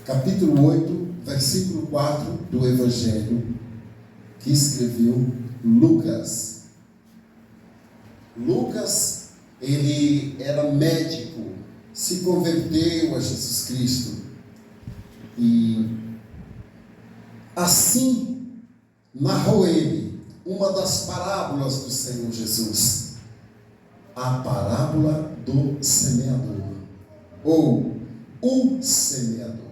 capítulo 8, versículo 4 do Evangelho que escreveu Lucas. Lucas, ele era médico, se converteu a Jesus Cristo e assim narrou ele uma das parábolas do Senhor Jesus, a parábola do semeador, ou o semeador.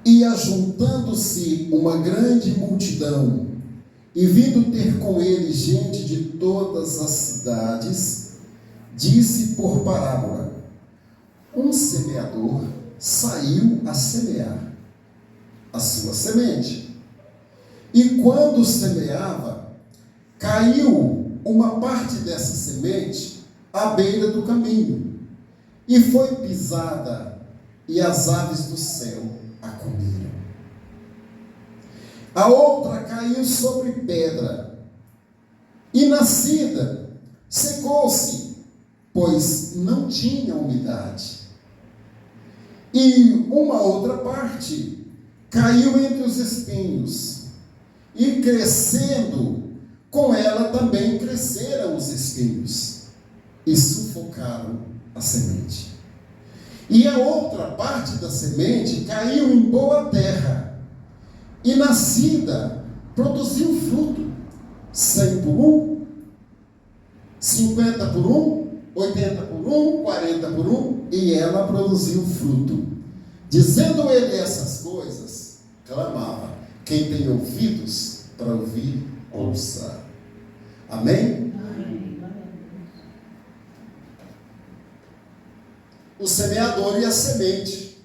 E ajuntando-se uma grande multidão, e vindo ter com ele gente de todas as cidades, disse por parábola: um semeador saiu a semear a sua semente. E quando semeava, caiu uma parte dessa semente à beira do caminho, e foi pisada, e as aves do céu a comeram. A outra caiu sobre pedra, e nascida, secou-se, pois não tinha umidade. E uma outra parte caiu entre os espinhos, e crescendo, com ela também cresceram os espinhos, e sufocaram a semente. E a outra parte da semente caiu em boa terra, e nascida produziu fruto, 100 por 1, 50 por 1, 80 por 1, 40 por 1, e ela produziu fruto. Dizendo ele essas coisas, clamava: quem tem ouvidos para ouvir, ouça. Amém? O semeador e a semente.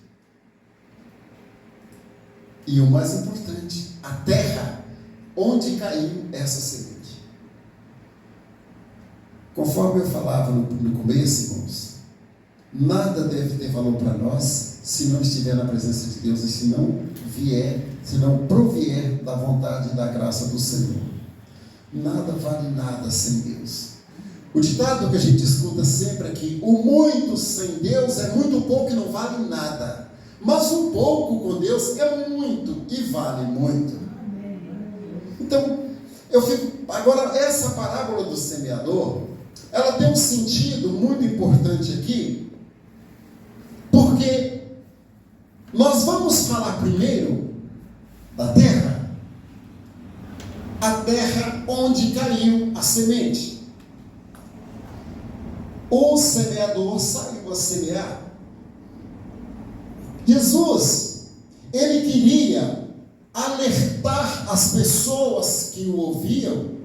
E o mais importante, a terra onde caiu essa semente. Conforme eu falava no começo, irmãos, nada deve ter valor para nós se não estiver na presença de Deus e se não provier da vontade e da graça do Senhor. Nada vale nada sem Deus. O ditado que a gente escuta sempre é que o muito sem Deus é muito pouco e não vale nada. Mas um pouco com Deus é muito e vale muito. Então, agora essa parábola do semeador, ela tem um sentido muito importante aqui, porque nós vamos falar primeiro da terra, a terra onde caiu a semente. O semeador saiu a semear. Jesus, ele queria alertar as pessoas que o ouviam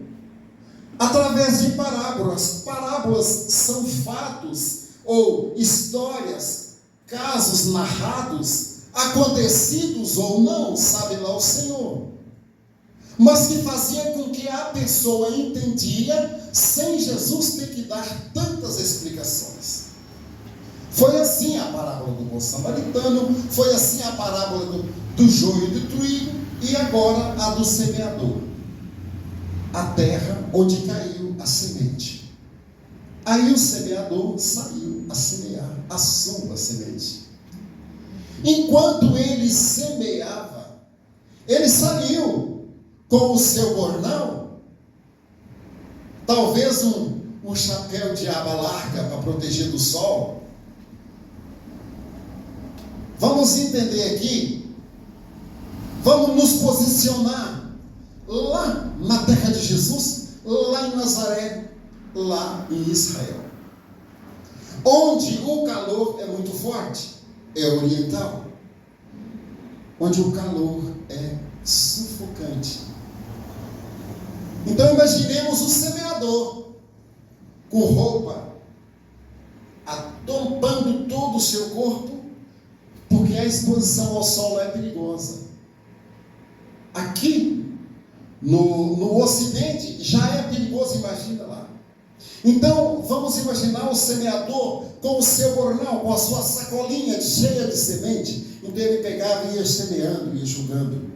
através de parábolas. Parábolas são fatos ou histórias, casos narrados, acontecidos ou não, sabe lá o Senhor, mas que fazia com que a pessoa entendia sem Jesus ter que dar tantas explicações. Foi assim a parábola do bom samaritano, foi assim a parábola do joio e do trigo, e agora a do semeador. A terra onde caiu a semente. Aí o semeador saiu a semear a sua semente. Enquanto ele semeava, ele saiu com o seu bornal, talvez um chapéu de aba larga para proteger do sol. Vamos entender aqui, vamos nos posicionar lá na terra de Jesus, lá em Nazaré, lá em Israel, onde o calor é muito forte, é oriental, onde o calor é sufocante. Então imaginemos o semeador com roupa atampando todo o seu corpo, porque a exposição ao sol é perigosa. Aqui no ocidente já é perigoso, imagina lá. Então vamos imaginar o semeador com o seu bornal, com a sua sacolinha cheia de semente. Então ele pegava e ia semeando, ia jogando.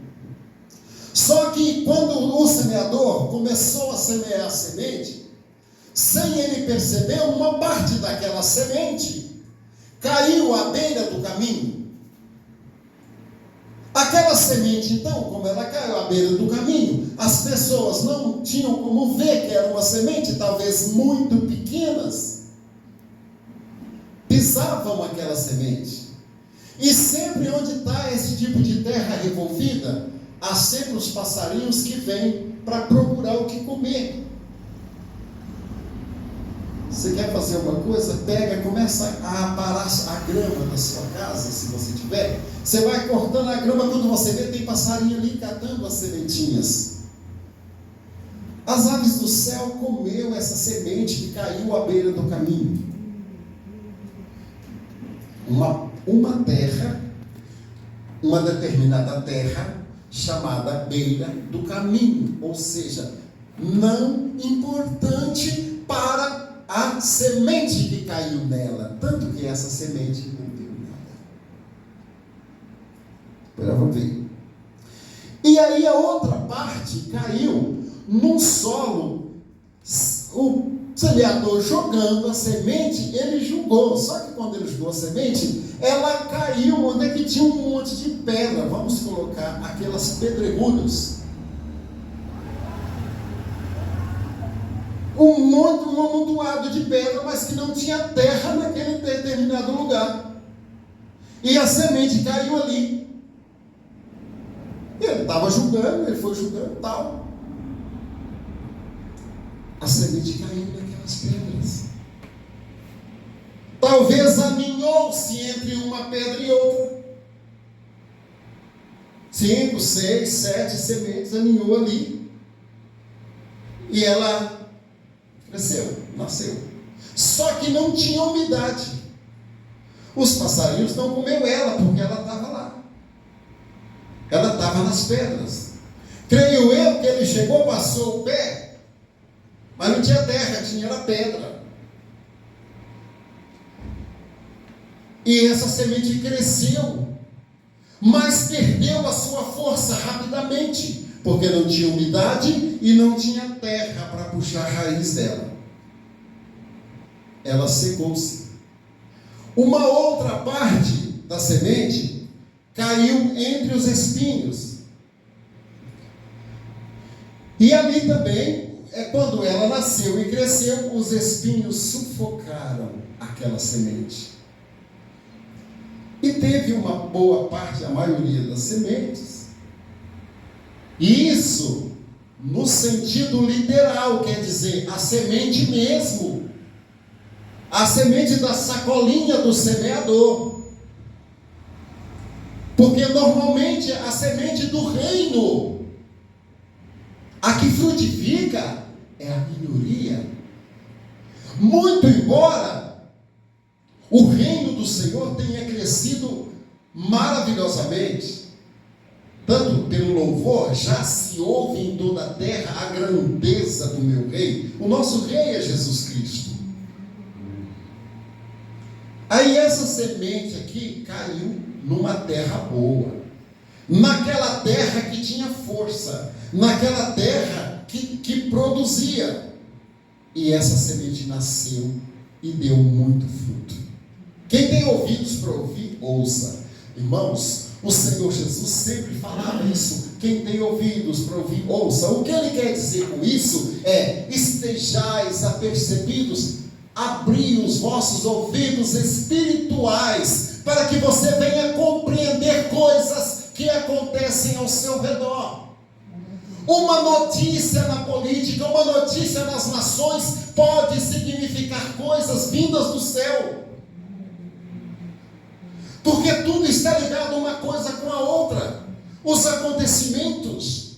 Só que quando o semeador começou a semear a semente, sem ele perceber, uma parte daquela semente caiu à beira do caminho. Aquela semente, então, como ela caiu à beira do caminho, as pessoas não tinham como ver que era uma semente, talvez muito pequenas, pisavam aquela semente. E sempre onde está esse tipo de terra revolvida, há sempre os passarinhos que vêm para procurar o que comer. Você quer fazer uma coisa? Pega, começa a aparar a grama da sua casa, se você tiver. Você vai cortando a grama, quando você vê, tem passarinho ali catando as sementinhas. As aves do céu comeu essa semente que caiu à beira do caminho. Uma terra, uma determinada terra, chamada beira do caminho, ou seja, não importante para a semente que caiu nela, tanto que essa semente não deu nada. Agora vamos ver. E aí a outra parte caiu num solo, o semeador jogando a semente, ele jogou, só que quando ele jogou a semente, ela caiu onde é que tinha um monte de pedra, vamos colocar aquelas pedregulhos. Um amontoado de pedra, mas que não tinha terra naquele determinado lugar. E a semente caiu ali. Ele estava julgando, ele foi julgando e tal. A semente caiu naquelas pedras. Talvez aninhou-se entre uma pedra e outra. 5, 6, 7 sementes aninhou ali. E ela cresceu, nasceu. Só que não tinha umidade. Os passarinhos não comeu ela, porque ela estava lá. Ela estava nas pedras. Creio eu que ele chegou, passou o pé, mas não tinha terra, tinha era pedra. E essa semente cresceu, mas perdeu a sua força rapidamente, porque não tinha umidade e não tinha terra para puxar a raiz dela. Ela secou-se. Uma outra parte da semente caiu entre os espinhos. E ali também, quando ela nasceu e cresceu, os espinhos sufocaram aquela semente. E teve uma boa parte, a maioria das sementes. E isso, no sentido literal, quer dizer, a semente mesmo. A semente da sacolinha do semeador. Porque normalmente a semente do reino, a que frutifica, é a minoria. Muito embora o reino do Senhor tenha crescido maravilhosamente, tanto pelo louvor, já se ouve em toda a terra a grandeza do meu rei. O nosso rei é Jesus Cristo. Aí essa semente aqui caiu numa terra boa, naquela terra que tinha força, naquela terra que produzia. E essa semente nasceu e deu muito fruto. Quem tem ouvidos para ouvir, ouça. Irmãos, o Senhor Jesus sempre falava isso. Quem tem ouvidos para ouvir, ouça. O que ele quer dizer com isso é: estejais apercebidos, abri os vossos ouvidos espirituais, para que você venha compreender coisas que acontecem ao seu redor. Uma notícia na política, uma notícia nas nações, pode significar coisas vindas do céu. Porque tudo está ligado uma coisa com a outra. Os acontecimentos.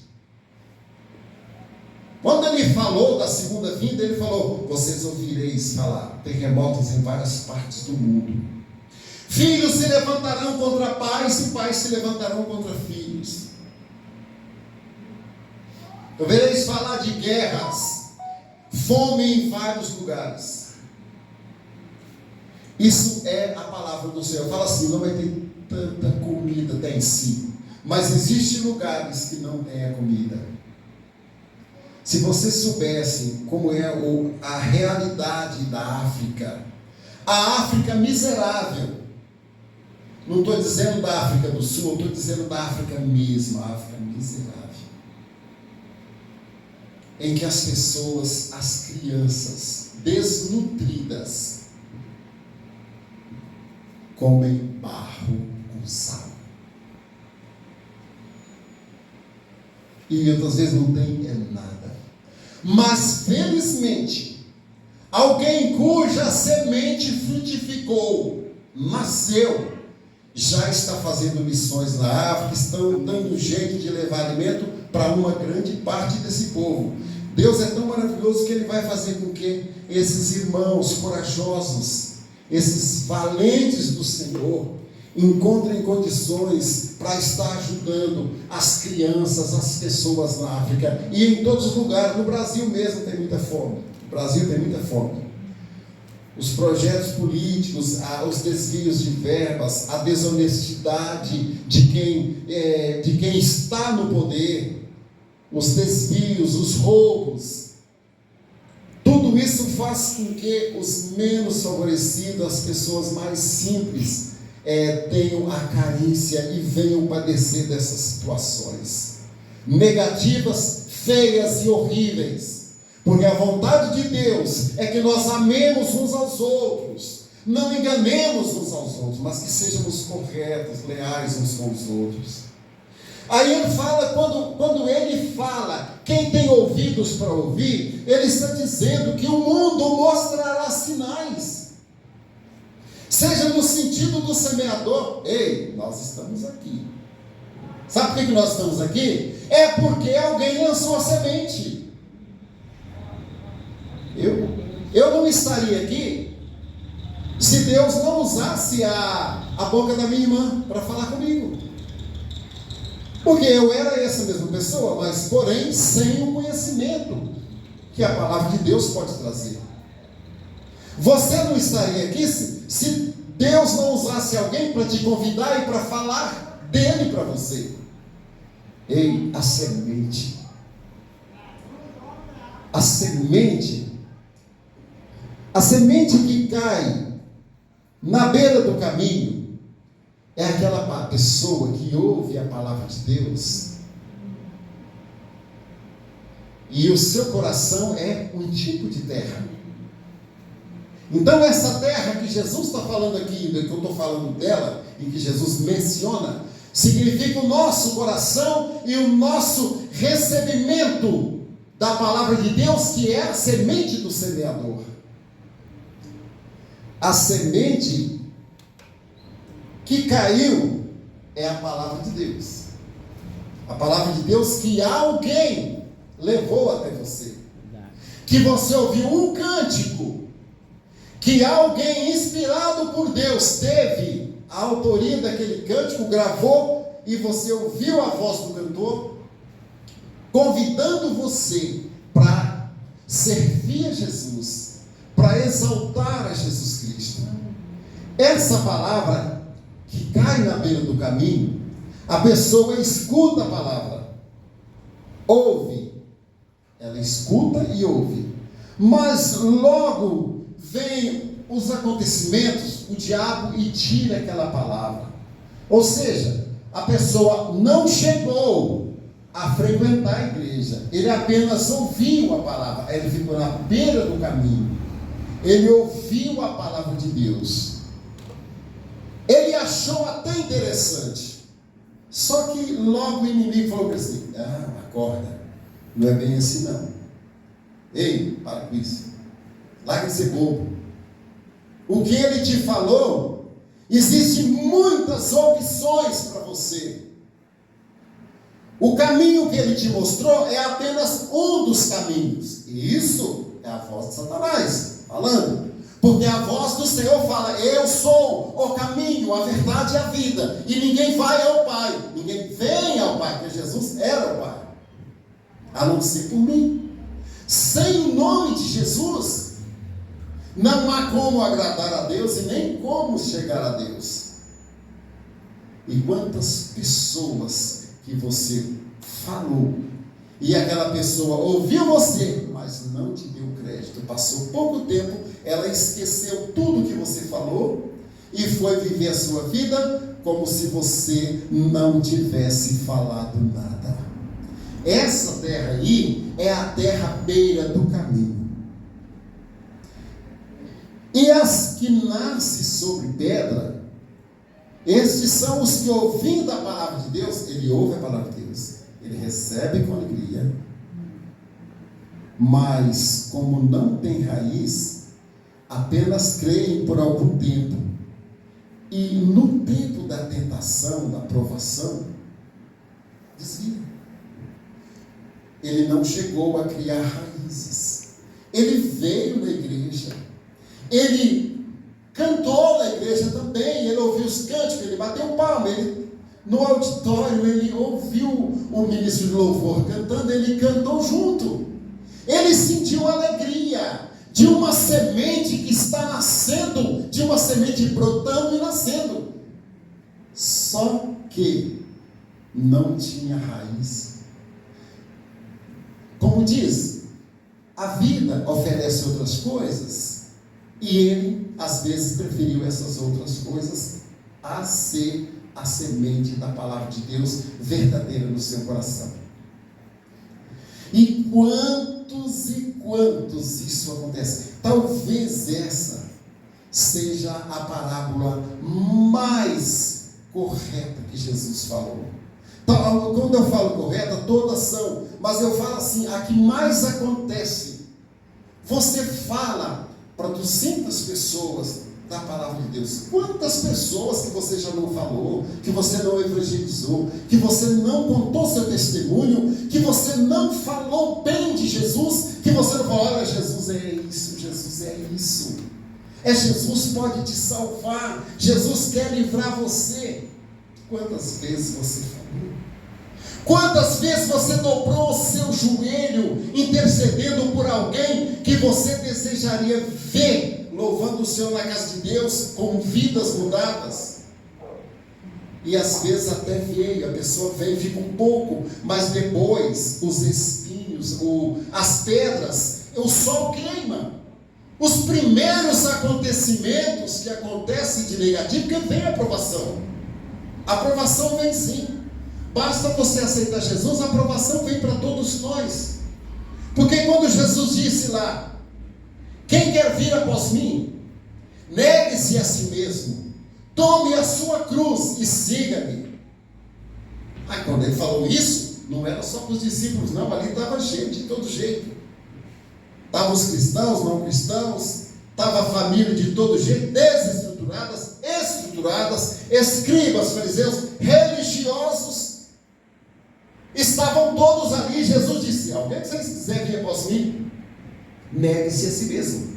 Quando ele falou da segunda vinda, ele falou: vocês ouvireis falar terremotos em várias partes do mundo. Filhos se levantarão contra pais e pais se levantarão contra filhos. Ouvireis falar de guerras, fome em vários lugares. Isso é a palavra do Senhor. Fala assim: não vai ter tanta comida, tem sim, mas existem lugares que não tem a comida. Se vocês soubessem como é a realidade da África, a África miserável. Não estou dizendo da África do Sul, estou dizendo da África mesmo, a África miserável. Em que as pessoas, as crianças desnutridas, comem barro com sal. E outras vezes não tem nada. Mas felizmente, alguém cuja semente frutificou, nasceu, já está fazendo missões na África, estão dando jeito de levar alimento para uma grande parte desse povo. Deus é tão maravilhoso que Ele vai fazer com que esses irmãos corajosos, esses valentes do Senhor, encontrem condições para estar ajudando as crianças, as pessoas na África e em todos os lugares. No Brasil mesmo tem muita fome. O Brasil tem muita fome. Os projetos políticos, os desvios de verbas, a desonestidade de quem está no poder, os desvios, os roubos, tudo isso faz com que os menos favorecidos, as pessoas mais simples, tenham a carícia e venham padecer dessas situações negativas, feias e horríveis. Porque a vontade de Deus é que nós amemos uns aos outros, não enganemos uns aos outros, mas que sejamos corretos, leais uns com os outros. Aí ele fala, quando ele fala, quem tem ouvidos para ouvir, ele está dizendo que o mundo mostrará sinais. Seja no sentido do semeador, ei, nós estamos aqui. Sabe por que nós estamos aqui? É porque alguém lançou a semente. Eu não estaria aqui se Deus não usasse a boca da minha irmã para falar comigo. Porque eu era essa mesma pessoa, mas porém sem o conhecimento que a palavra de Deus pode trazer. Você não estaria aqui se Deus não usasse alguém para te convidar e para falar dele para você. Ei, a semente que cai na beira do caminho é aquela pessoa que ouve a palavra de Deus e o seu coração é um tipo de terra. Então essa terra que Jesus está falando aqui, que eu estou falando dela, e que Jesus menciona, significa o nosso coração e o nosso recebimento da palavra de Deus, que é a semente do semeador. A semente que caiu é a palavra de Deus. A palavra de Deus que alguém levou até você. Que você ouviu um cântico, que alguém inspirado por Deus teve a autoria daquele cântico, gravou, e você ouviu a voz do cantor, convidando você para servir a Jesus, para exaltar a Jesus Cristo. Essa palavra que cai na beira do caminho, a pessoa escuta a palavra, ouve, ela escuta e ouve, mas logo vem os acontecimentos, o diabo e tira aquela palavra. Ou seja, a pessoa não chegou a frequentar a igreja, ele apenas ouviu a palavra, ele ficou na beira do caminho, ele ouviu a palavra de Deus, ele achou até interessante, só que logo o inimigo falou para ele: acorda, não é bem assim não, ei, para com isso, larga de ser bobo. O que ele te falou, existem muitas opções para você. O caminho que ele te mostrou é apenas um dos caminhos. E isso é a voz de Satanás falando. Porque a voz do Senhor fala: eu sou o caminho, a verdade e a vida. E ninguém vai ao Pai. Ninguém vem ao Pai, porque Jesus era o Pai. A não ser por mim. Sem o nome de Jesus, não há como agradar a Deus e nem como chegar a Deus. E quantas pessoas que você falou, e aquela pessoa ouviu você, mas não te deu crédito, passou pouco tempo ela esqueceu tudo que você falou e foi viver a sua vida como se você não tivesse falado nada. Essa terra aí é a terra à beira do caminho. E as que nascem sobre pedra, estes são os que, ouvindo a palavra de Deus, ele ouve a palavra de Deus, ele recebe com alegria, mas como não tem raiz, apenas creem por algum tempo, e no tempo da tentação, da provação, desvia. Ele não chegou a criar raízes. Ele veio na igreja, ele cantou na igreja também, ele ouviu os cânticos, ele bateu palma, no auditório ele ouviu o ministro de louvor cantando, ele cantou junto. Ele sentiu alegria de uma semente que está nascendo, de uma semente brotando e nascendo. Só que não tinha raiz. Como diz, a vida oferece outras coisas, e ele, às vezes, preferiu essas outras coisas a ser a semente da palavra de Deus verdadeira no seu coração. E quantos isso acontece? Talvez essa seja a parábola mais correta que Jesus falou. Quando eu falo correta, todas são, mas eu falo assim, a que mais acontece. Você fala para 200 pessoas da palavra de Deus. Quantas pessoas que você já não falou, que você não evangelizou, que você não contou seu testemunho, que você não falou bem de Jesus, que você não falou, olha, Jesus é isso, Jesus é isso. Jesus pode te salvar, Jesus quer livrar você. Quantas vezes você falou? Quantas vezes você dobrou o seu joelho intercedendo por alguém que você desejaria ver louvando o Senhor na casa de Deus com vidas mudadas? E às vezes até veio, a pessoa veio e fica um pouco, mas depois os espinhos, as pedras, o sol queima. Os primeiros acontecimentos que acontecem de negativo, porque vem a aprovação. A aprovação vem sim. Basta você aceitar Jesus, a aprovação vem para todos nós. Porque quando Jesus disse lá, quem quer vir após mim, negue-se a si mesmo, tome a sua cruz e siga-me. Aí quando ele falou isso, não era só para os discípulos, não, ali estava gente de todo jeito. Estavam os cristãos, não cristãos, estava a família de todo jeito, desestruturadas, estruturadas, escribas, fariseus, religiosos, estavam todos ali. Jesus disse, alguém que vocês quiserem vir após mim, negue-se a si mesmo.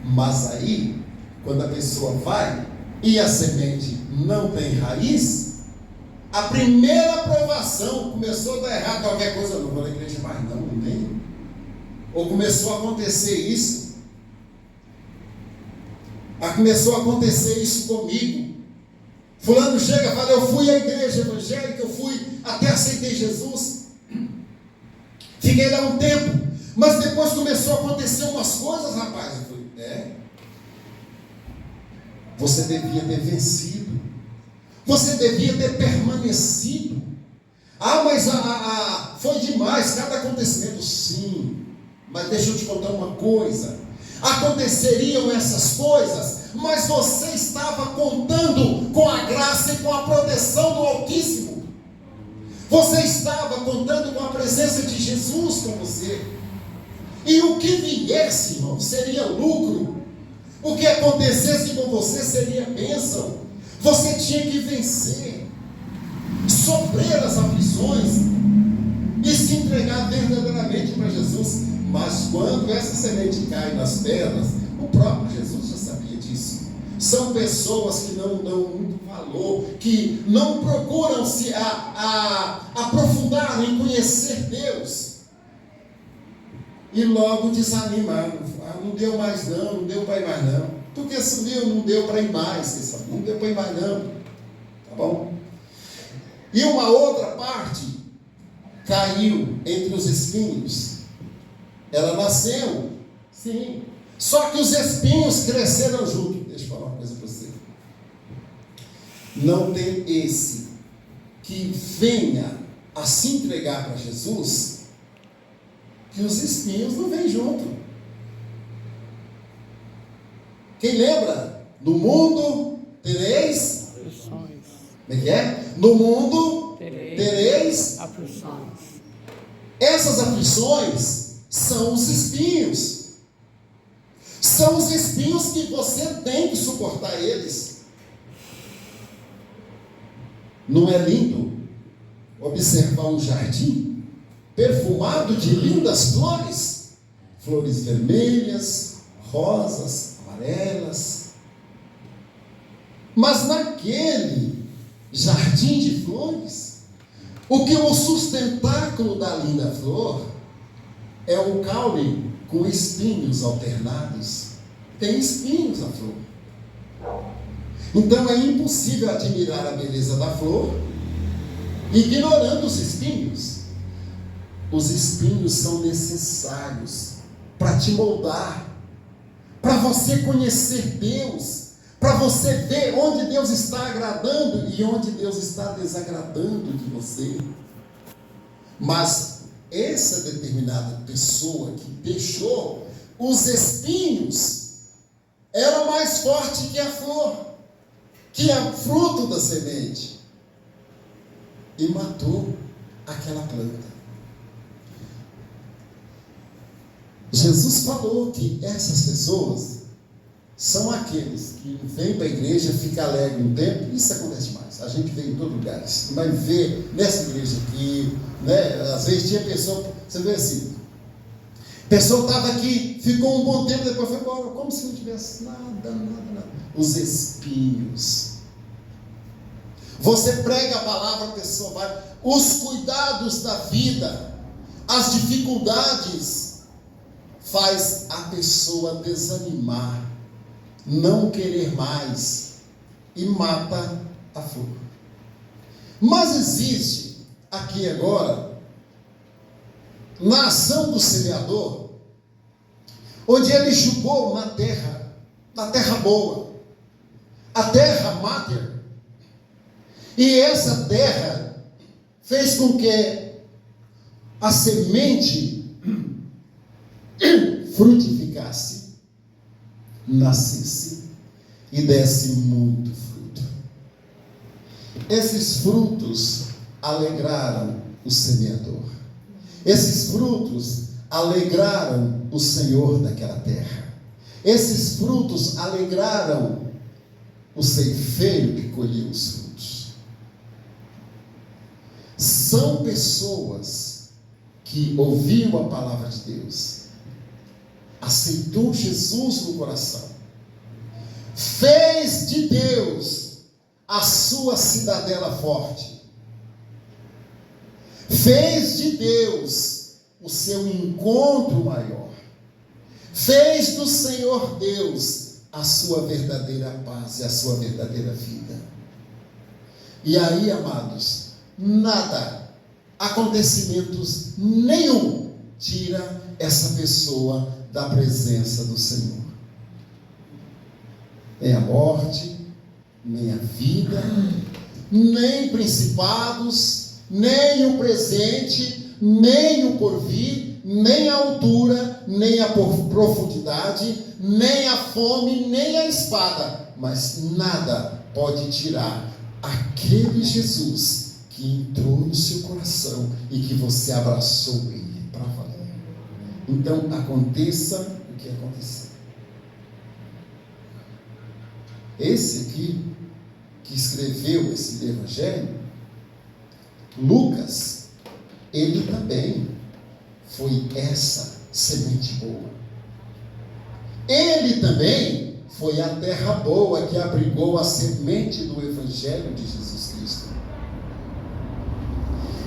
Mas aí, quando a pessoa vai, e a semente não tem raiz, a primeira aprovação começou a dar errado qualquer coisa, não vou na igreja mais não tem. Ou começou a acontecer isso. Começou a acontecer isso comigo. Fulano chega e fala, eu fui à igreja evangélica, eu fui, até aceitei Jesus. Fiquei lá um tempo, mas depois começou a acontecer umas coisas, rapaz. Eu falei, você devia ter vencido. Você devia ter permanecido. Mas foi demais, cada acontecimento, sim. Mas deixa eu te contar uma coisa. Aconteceriam essas coisas, mas você estava contando com a graça e com a proteção do Altíssimo. Você estava contando com a presença de Jesus com você. E o que viesse, irmão, seria lucro. O que acontecesse com você seria bênção. Você tinha que vencer, sofrer as aflições e se entregar verdadeiramente para Jesus. Mas quando essa semente cai nas pedras, o próprio Jesus já sabia disso. São pessoas que não dão muito valor, que não procuram se aprofundar em conhecer Deus. E logo desanimaram. Não deu mais não deu para ir mais não. Porque subiu, não deu para ir mais. Não deu para ir mais não. Tá bom? E uma outra parte caiu entre os espinhos. Ela nasceu, sim, Só que os espinhos cresceram junto. Deixa eu falar uma coisa para você. Não tem esse que venha a se entregar para Jesus, que os espinhos não vêm junto. Quem lembra? No mundo tereis aflições. Como é que é? No mundo tereis aflições. Essas aflições são os espinhos. São os espinhos que você tem que suportar eles. Não é lindo observar um jardim perfumado de lindas flores? Flores vermelhas, rosas, amarelas. Mas naquele jardim de flores, o que é o sustentáculo da linda flor é o caule com espinhos alternados. Tem espinhos a flor. Então é impossível admirar a beleza da flor ignorando os espinhos. Os espinhos são necessários para te moldar, para você conhecer Deus, para você ver onde Deus está agradando e onde Deus está desagradando de você. Mas essa determinada pessoa que deixou os espinhos era mais forte que a flor, que é o fruto da semente, e matou aquela planta. Jesus falou que essas pessoas são aqueles que vêm para a igreja, ficam alegres um tempo. Isso acontece mais, a gente vê em todo lugar, você vai ver nessa igreja aqui, né? Às vezes tinha pessoa, você vê assim, a pessoa estava aqui, ficou um bom tempo, depois foi embora, como se não tivesse nada. Os espinhos. Você prega a palavra, a pessoa vai. Os cuidados da vida, as dificuldades, faz a pessoa desanimar, não querer mais, e mata a flor. Mas existe aqui agora, na ação do semeador, onde ele jogou na terra boa, a terra máter, e essa terra fez com que a semente frutificasse, nascesse e desse muito fruto. Esses frutos alegraram o semeador. Esses frutos alegraram o Senhor daquela terra. Esses frutos alegraram o ceifeiro que colheu os frutos. São pessoas que ouviram a palavra de Deus, aceitou Jesus no coração, fez de Deus a sua cidadela forte, fez de Deus o seu encontro maior, fez do Senhor Deus a sua verdadeira paz e a sua verdadeira vida. E aí, amados, nada, acontecimentos nenhum tira essa pessoa da presença do Senhor. Nem a morte, nem a vida, nem principados, nem o presente, nem o porvir, nem a altura, nem a profundidade, nem a fome, nem a espada, mas nada pode tirar aquele Jesus que entrou no seu coração e que você abraçou ele para valer. Então aconteça o que acontecer. Esse aqui que escreveu esse evangelho, Lucas, ele também foi essa semente boa. Ele também foi a terra boa que abrigou a semente do evangelho de Jesus Cristo.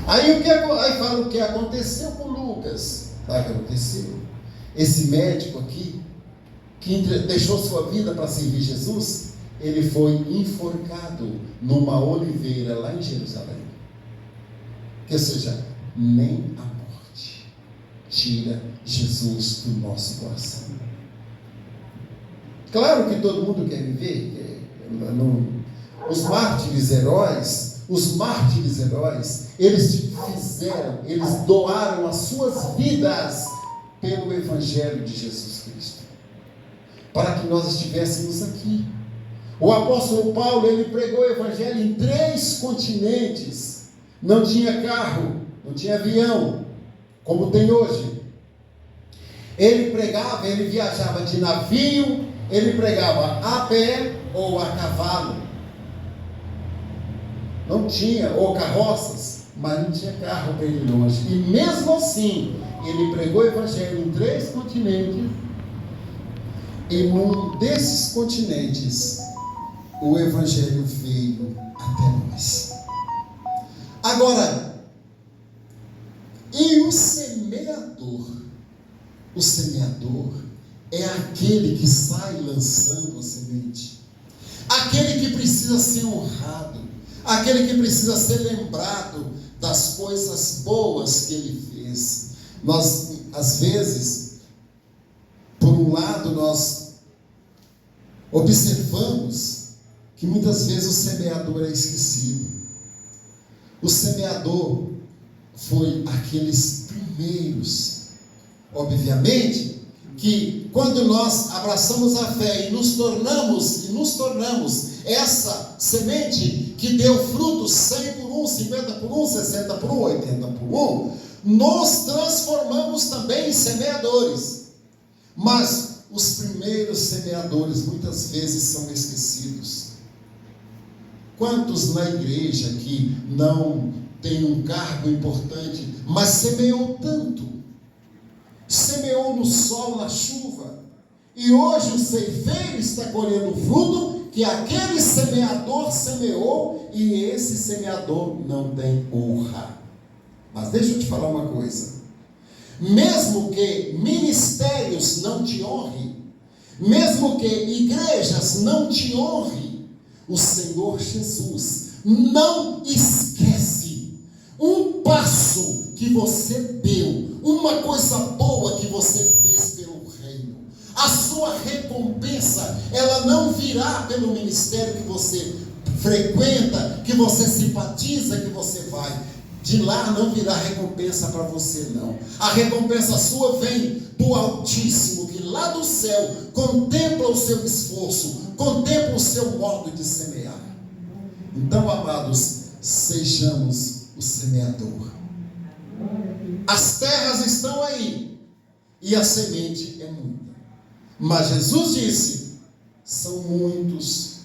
Aí fala o que aconteceu com Lucas. Sabe o que aconteceu? Esse médico aqui, que deixou sua vida para servir Jesus, ele foi enforcado numa oliveira lá em Jerusalém. Ou seja, nem a morte tira Jesus do nosso coração. Claro que todo mundo quer viver. Os mártires heróis, eles doaram as suas vidas pelo Evangelho de Jesus Cristo, para que nós estivéssemos aqui. O apóstolo Paulo, ele pregou o Evangelho em 3 continentes. Não tinha carro, não tinha avião, como tem hoje. Ele pregava, ele viajava de navio, ele pregava a pé ou a cavalo. Não tinha, ou carroças, mas não tinha carro para ir longe. E mesmo assim, ele pregou o Evangelho em 3 continentes. E num desses continentes, o Evangelho veio até nós. Agora, e o semeador? O semeador é aquele que sai lançando a semente, aquele que precisa ser honrado, aquele que precisa ser lembrado das coisas boas que ele fez. Nós, às vezes, por um lado, nós observamos que muitas vezes o semeador é esquecido. O semeador foi aqueles primeiros. Obviamente que quando nós abraçamos a fé e nos tornamos essa semente que deu frutos 100 por 1, 50 por 1, 60 por 1, 80 por 1, nos transformamos também em semeadores. Mas os primeiros semeadores muitas vezes são esquecidos. Quantos na igreja que não tem um cargo importante, mas semeou tanto? Semeou no sol, na chuva, e hoje o ceifeiro está colhendo o fruto que aquele semeador semeou, e esse semeador não tem honra. Mas deixa eu te falar uma coisa: mesmo que ministérios não te honrem, mesmo que igrejas não te honrem, o Senhor Jesus não esquece um passo que você deu, uma coisa boa que você fez pelo reino. A sua recompensa, ela não virá pelo ministério que você frequenta, que você simpatiza, que você vai. De lá não virá recompensa para você, não. A recompensa sua vem do Altíssimo, que lá do céu contempla o seu esforço, contempla o seu modo de semear. Então, amados, sejamos o semeador. As terras estão aí e a semente é muita. Mas Jesus disse: são muitos,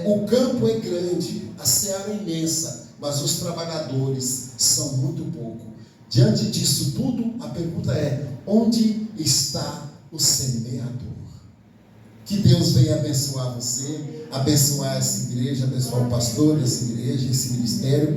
o campo é grande, a seara é imensa, mas os trabalhadores são muito pouco. Diante disso tudo, a pergunta é: onde está o semeador? Que Deus venha abençoar você, abençoar essa igreja, abençoar o pastor dessa igreja, esse ministério.